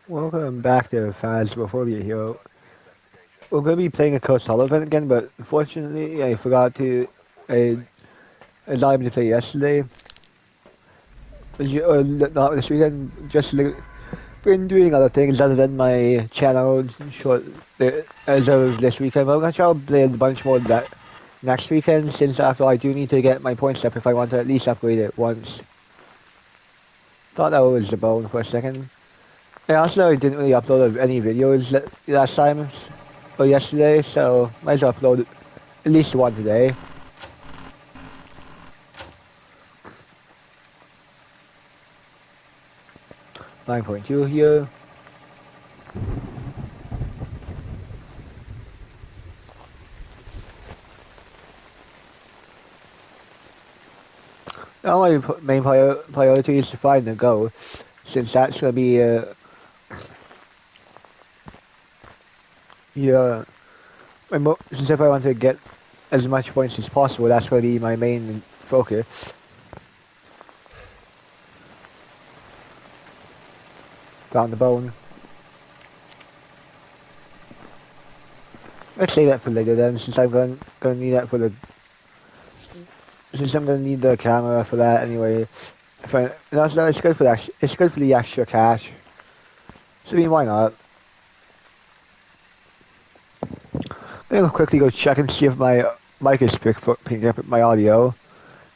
Welcome back to Phasmophobia here. We're going to be playing a Coast event again, but unfortunately I forgot to. I allowed me to play yesterday. Not this weekend. Been doing other things other than my channel short as of this weekend. But I'm going to try to play a bunch more of that next weekend, since after I do need to get my points up if I want to at least upgrade it once. Thought that was the bone for a second. I also didn't really upload any videos last time or yesterday, so might as well upload at least one today. 9.2 here. Now my main priority is to find the goal, since that's gonna be yeah. Since if I want to get as much points as possible, that's gonna be my main focus. Found the bone. Let's save that for later then, since I'm gonna need that for the. Since I'm gonna need the camera for that anyway. And also, it's good for that. It's good for the extra cash. So I mean, why not? I'm gonna quickly go check and see if my mic is picking up my audio.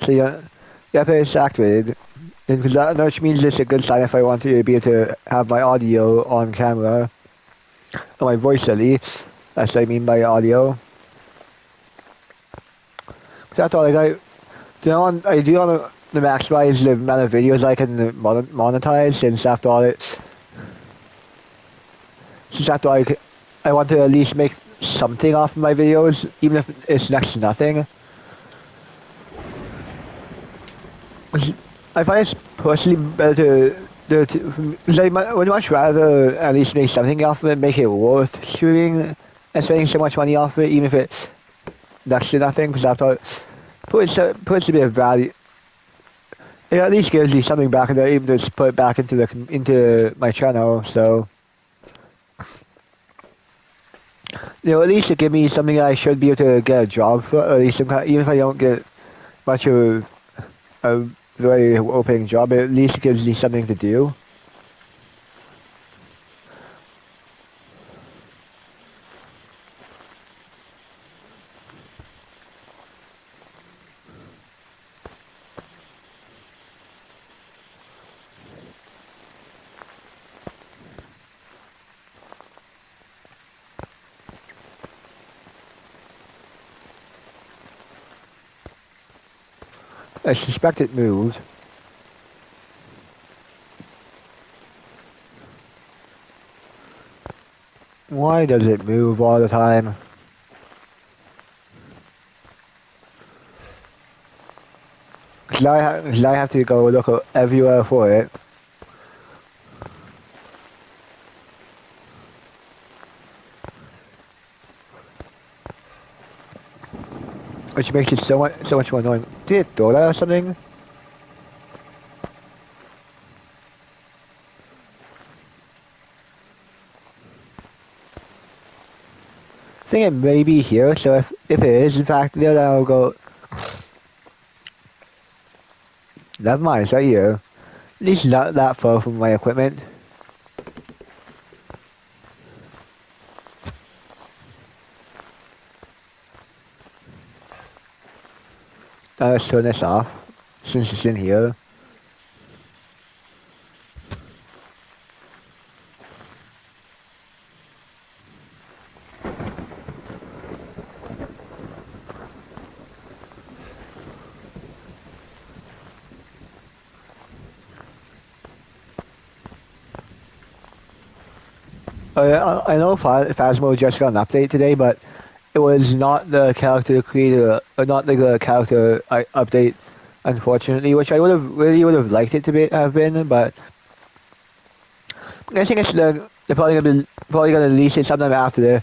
So yeah, if it's activated, because that which means it's a good sign if I want to be able to have my audio on camera, or my voice at least. That's what I mean by audio. That's all I got. I do want to maximize the amount of videos I can monetize, since after all I want to at least make something off of my videos, even if it's next to nothing. I find it's personally better because I would much rather at least make something off of it, make it worth shooting and spending so much money off of it, even if it's next to nothing, because after all, puts a bit of value. It at least gives you something back in there, even to put it back into my channel. So, at least it give me something I should be able to get a job for, or at least even if I don't get much of a very well-paying job, it at least gives me something to do. I suspect it moved. Why does it move all the time? Cause I have to go look everywhere for it. Which makes it so much more annoying. Did it throw that or something? I think it may be here, so if it is in fact there, then I'll go. Never mind, it's right here. At least not that far from my equipment. Let's turn this off, since it's in here. I know Phasmo just got an update today, but it was not the character creator, or not the character update, unfortunately, which I would have liked it to have been, but I think they're probably gonna release it sometime after there.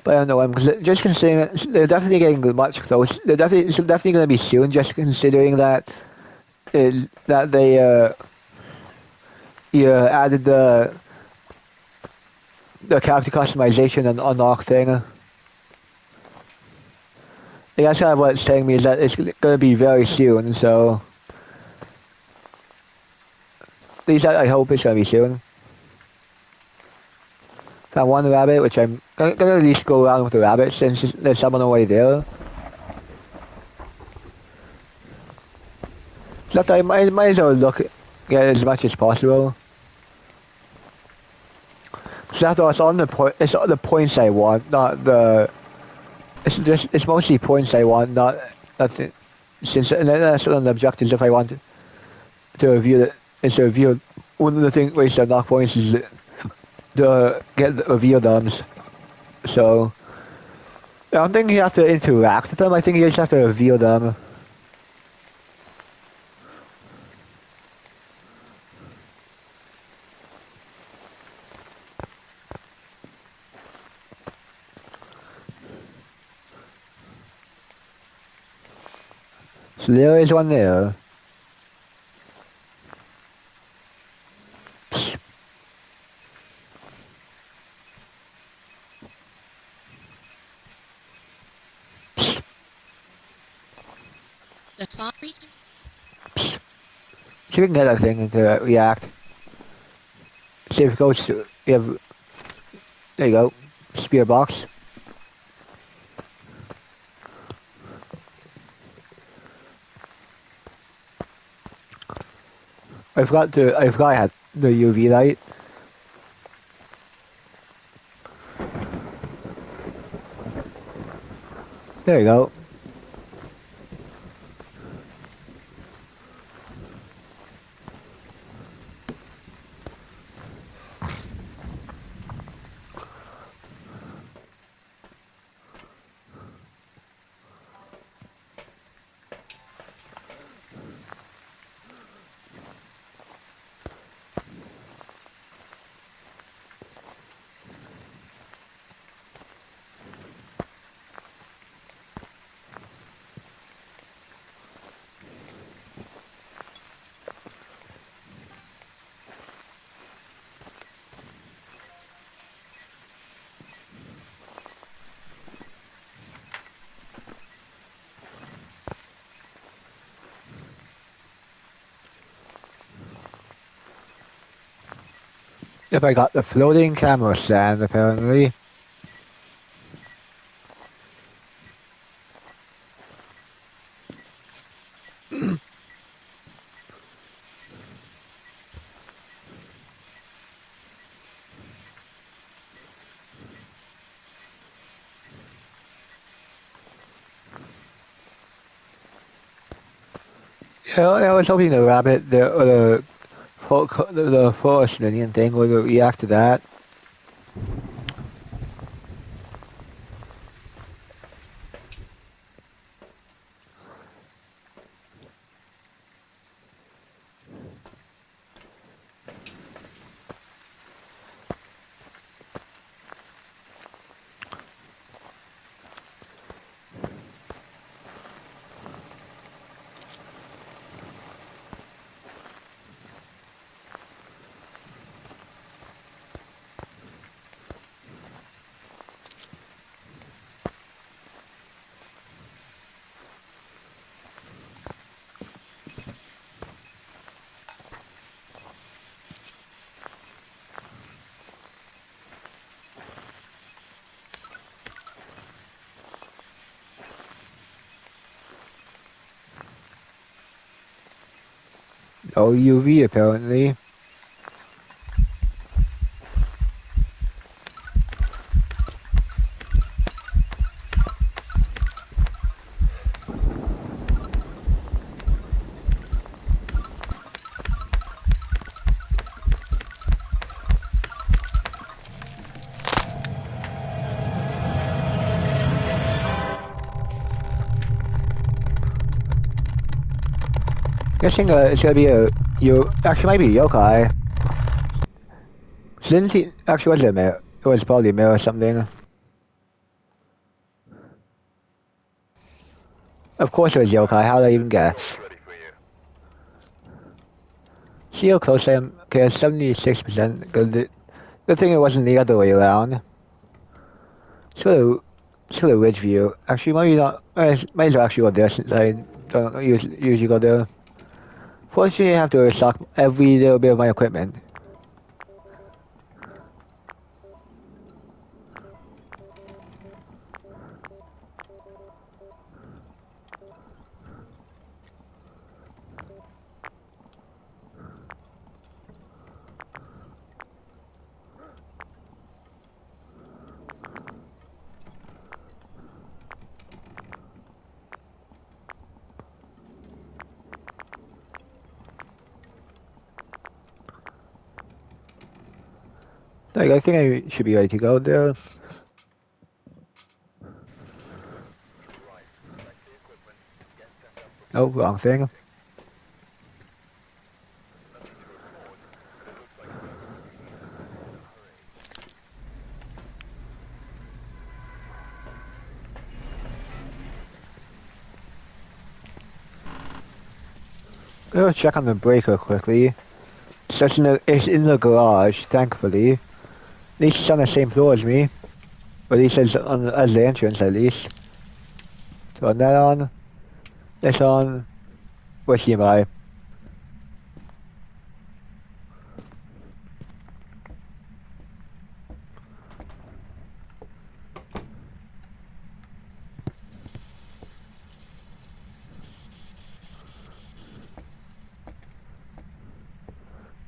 But I don't know. I'm just considering they're definitely getting much close. It's definitely gonna be soon. Just considering that that they added the the character customization and unlock thing. That's kind of what it's telling me is that it's going to be very soon, so at least I hope it's going to be soon. Found one rabbit, which I'm going to at least go around with the rabbit since there's someone already there. So I might as well get as much as possible. So after all, it's on the points I want, not the. It's mostly points I want, not nothing. Since that's one of the objectives. If I want to review it, is to review one of the ways to unlock points is to get the review dums. So I don't think you have to interact with them. I think you just have to reveal them. So there is one there. See if we can get that thing to react. See if it goes to. We have. There you go. Spear box. I forgot I had the UV light. There you go. If I got the floating camera stand, apparently. Yeah, I was hoping the rabbit, the forest minion thing would react to that. No UV apparently. Guessing it's gonna be actually might be a yokai. Didn't he actually was it a mirror? It was probably a mirror or something. Of course it was yokai, how did I even guess? See how close I am? Okay, 76%. Good. Good thing it wasn't the other way around. It's got a ridge view. Actually, maybe not. Might as well actually go there since I don't usually go there. Fortunately, I have to restock every little bit of my equipment. Like, I think I should be ready to go there. Oh, wrong thing. I'll check on the breaker quickly. It's in the garage, thankfully. At least it's on the same floor as me. Or at least as the entrance, at least. Turn that on. This on. Where's CMI?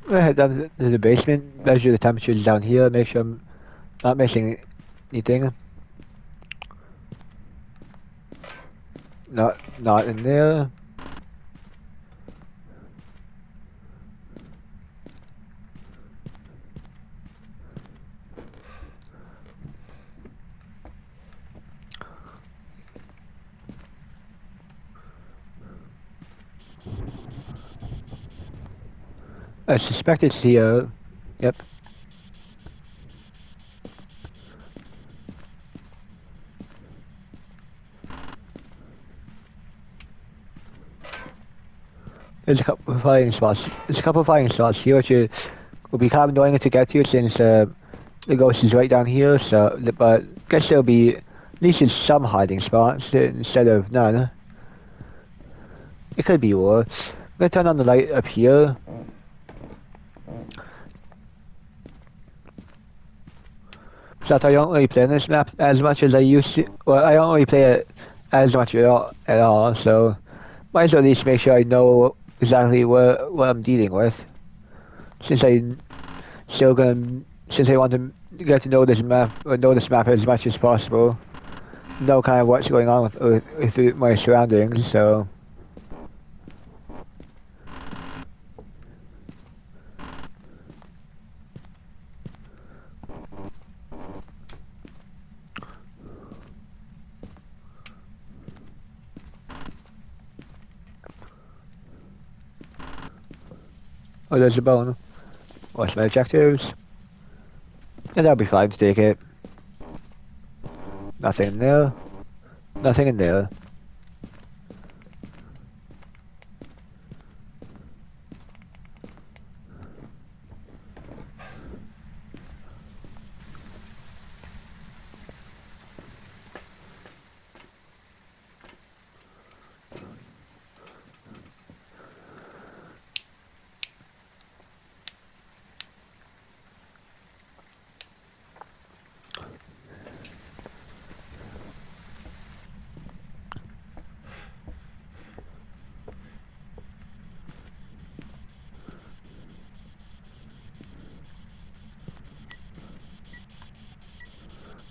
I'm gonna head down to the basement, measure the temperatures down here, make sure I'm not missing anything. Not in there. I suspect it's here. Yep. There's a couple of firing spots. There's a couple of firing spots here, which will be kind of annoying to get to since the ghost is right down here. So, but I guess there'll be at least in some hiding spots instead of none. It could be worse. I'm gonna turn on the light up here. So I don't really play this map as much as I used to. Well, I don't really play it as much at all. So might as well at least make sure I know exactly what I'm dealing with. Since I want to get to know this map as much as possible, know kind of what's going on with my surroundings. So. Oh, there's a bone. What's my objectives? And that'll be fine to take it. Nothing in there. Nothing in there.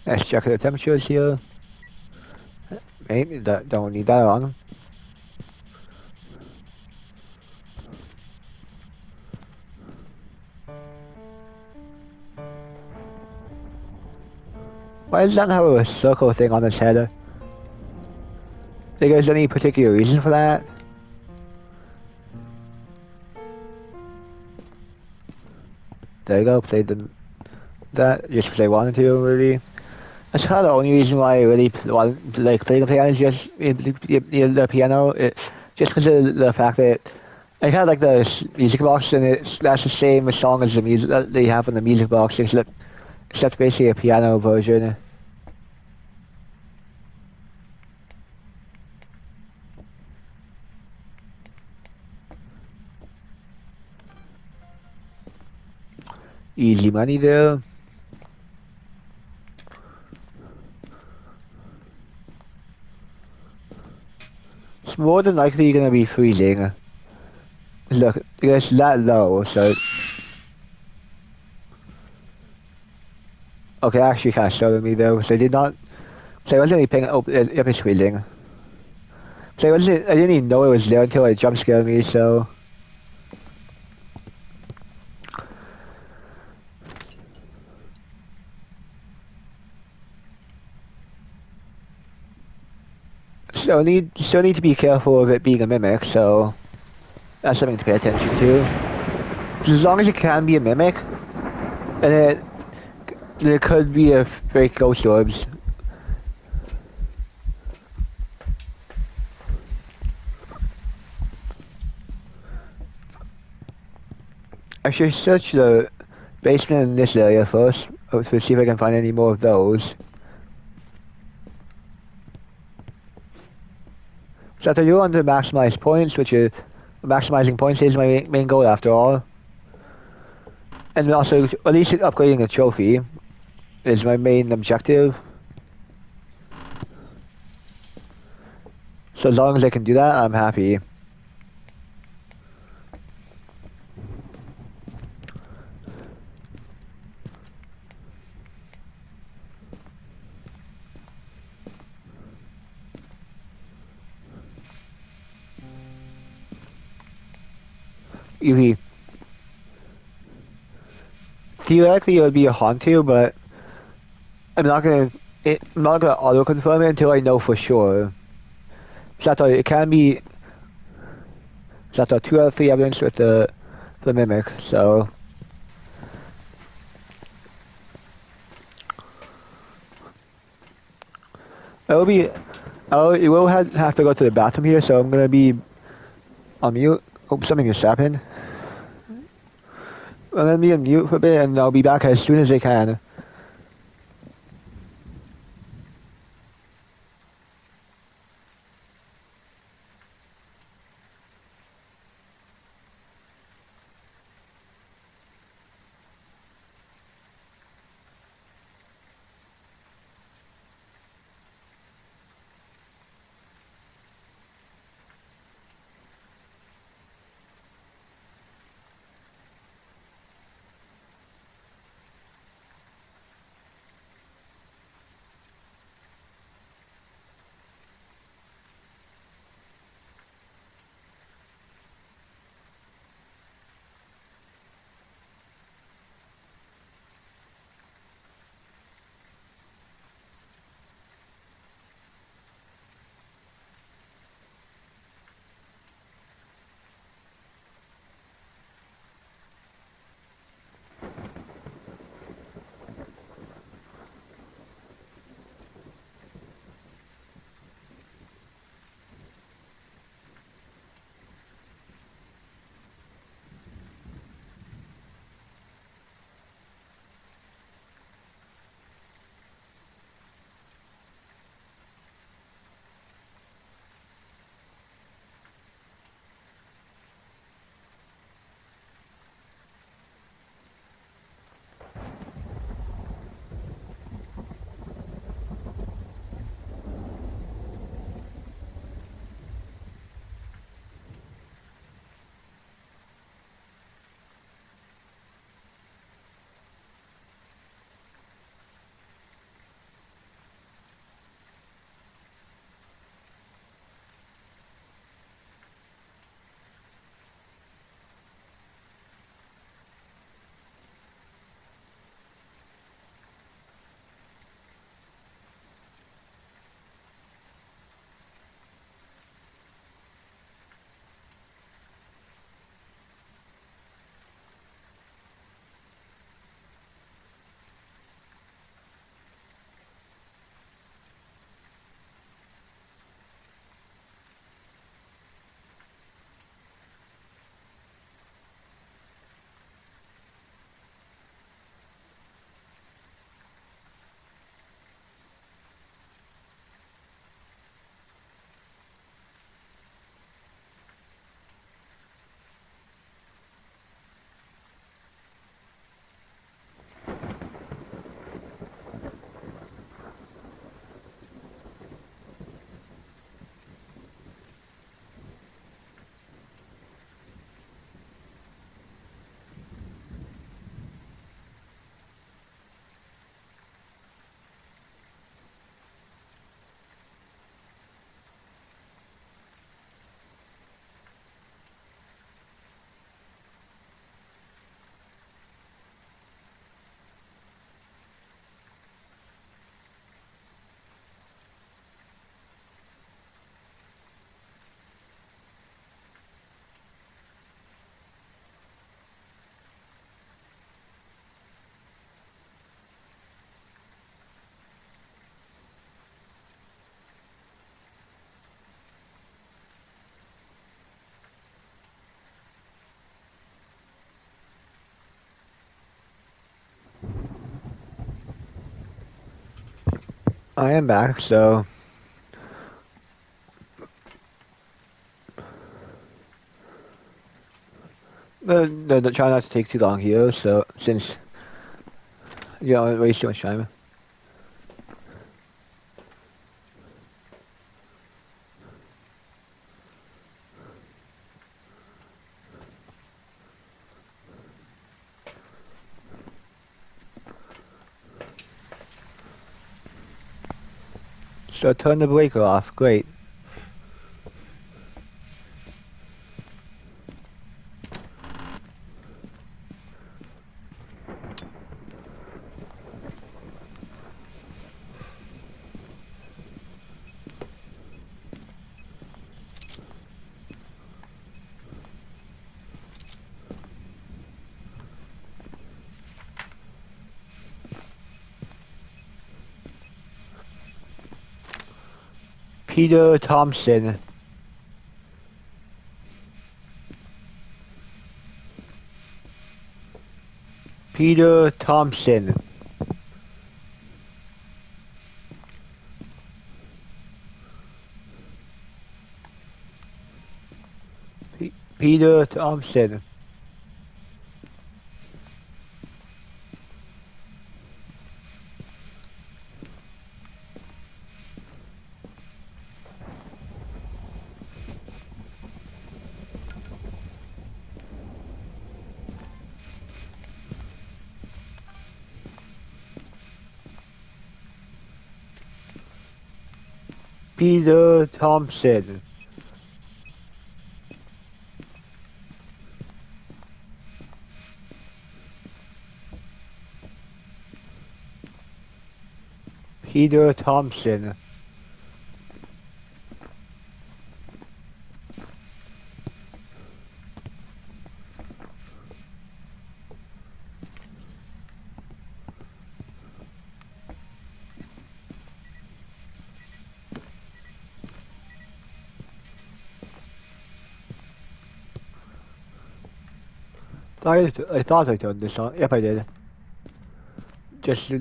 Let's check the temperatures here. Maybe don't need that on. Why does that have a circle thing on its head? Think there's any particular reason for that? There you go, played that just because I wanted to, really. That's kind of the only reason why I really want to play the piano, is just the piano. It's just because of the fact that I kind of like the music box, and that's the same song as the music that they have on the music box. It's like Except basically a piano version. Easy money there. It's more than likely gonna be freezing. Look, it's that low, so... Okay, actually kind of showing me though, so I did not... So I wasn't really paying... Oh, yep, it's freezing. So I didn't even know it was there until it jump scared me, so... Still need to be careful of it being a mimic, so... That's something to pay attention to. As long as it can be a mimic, and there could be a fake ghost orbs. I should search the basement in this area first, to see if I can find any more of those. So I do want to maximize points, which is... Maximizing points is my main goal after all. And also, at least upgrading a trophy is my main objective. So as long as I can do that, I'm happy. Easy. Theoretically, it would be a Hauntu, but I'm not gonna auto confirm it until I know for sure. So I thought it can be. So I thought 2 out of 3 evidence with the mimic. So it will be. Oh, it will have to go to the bathroom here, so I'm gonna be on mute. Oh, something just happened. I'm gonna be on mute for a bit, and I'll be back as soon as I can. I am back, so no, try not to take too long here. So since you don't waste too much time. So turn the breaker off. Great. Peter Thompson. Peter Thompson. Peter Thompson. Peter Thompson. Peter Thompson. I thought I turned this on. Yep, I did. Just so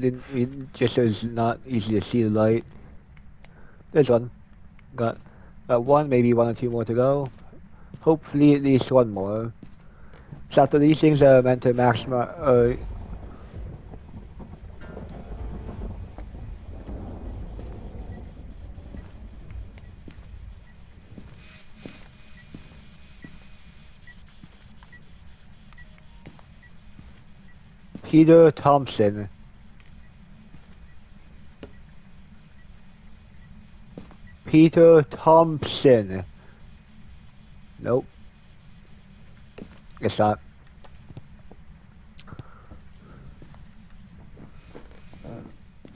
just so it's not easy to see the light. There's one. Got one, maybe one or two more to go. Hopefully at least one more. So after these things are meant to maximize. Peter Thompson. Peter Thompson. Nope. Guess not.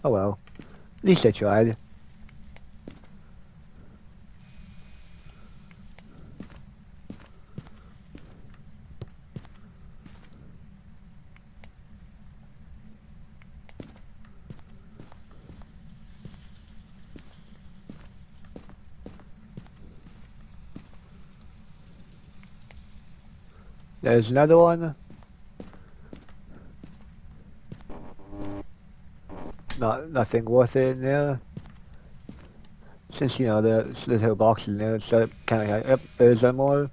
Oh well. At least I tried. There's another one. Nothing worth it in there. Since you know there's little box in there, so kind of like, yep, there's one more.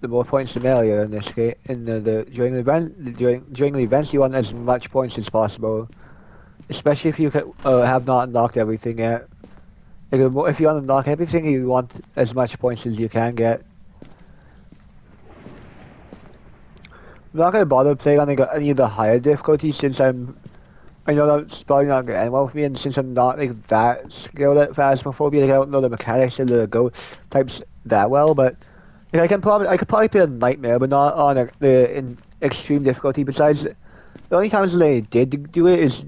The more points the merrier in this case. In during the event, during the events, you want as much points as possible, especially if you have not unlocked everything yet. If you want to unlock everything, you want as much points as you can get. I'm not gonna bother playing on any of the higher difficulties since I know that's probably not gonna end well for me, and since I'm not like that skilled at Phasmophobia, like I don't know the mechanics of the go types that well, but like, I could probably play a Nightmare, but not on in extreme difficulty. Besides, the only times that I did do it is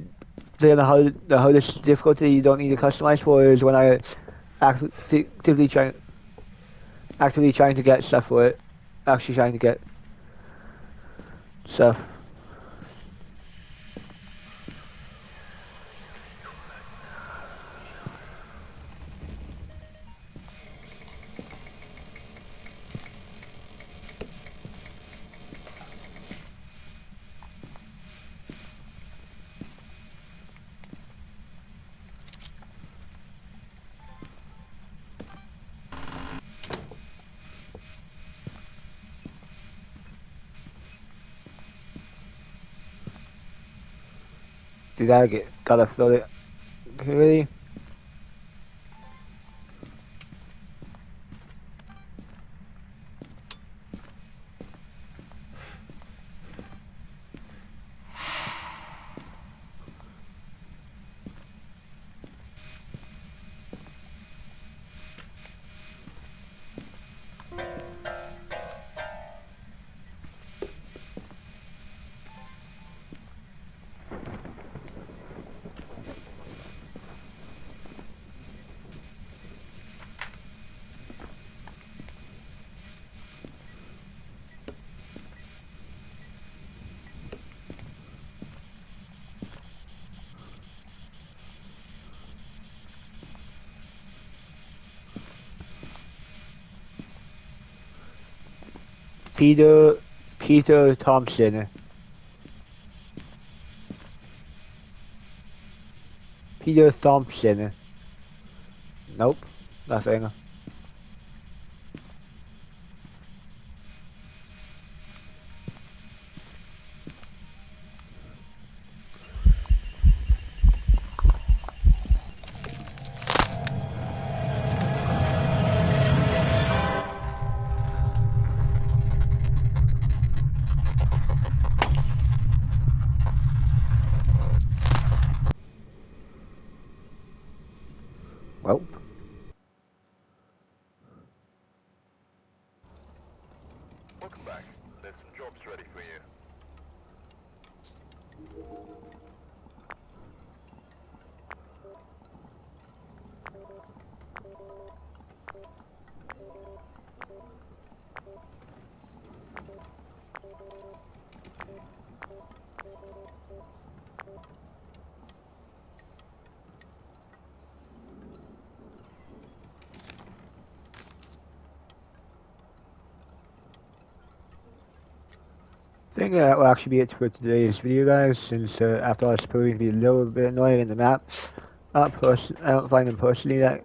the hardest difficulty you don't need to customize for is when I actively trying to get stuff for it, actually trying to get stuff. Did I gotta float it? Really? Peter Thompson. Peter Thompson. Nope, nothing. Well, Welcome back. There's some jobs ready for you. I think that will actually be it for today's video, guys, since after all it's proving to be a little bit annoying in the map. I don't find them personally that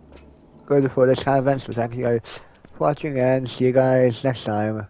good for this kind of event, so thank you guys for watching, and see you guys next time.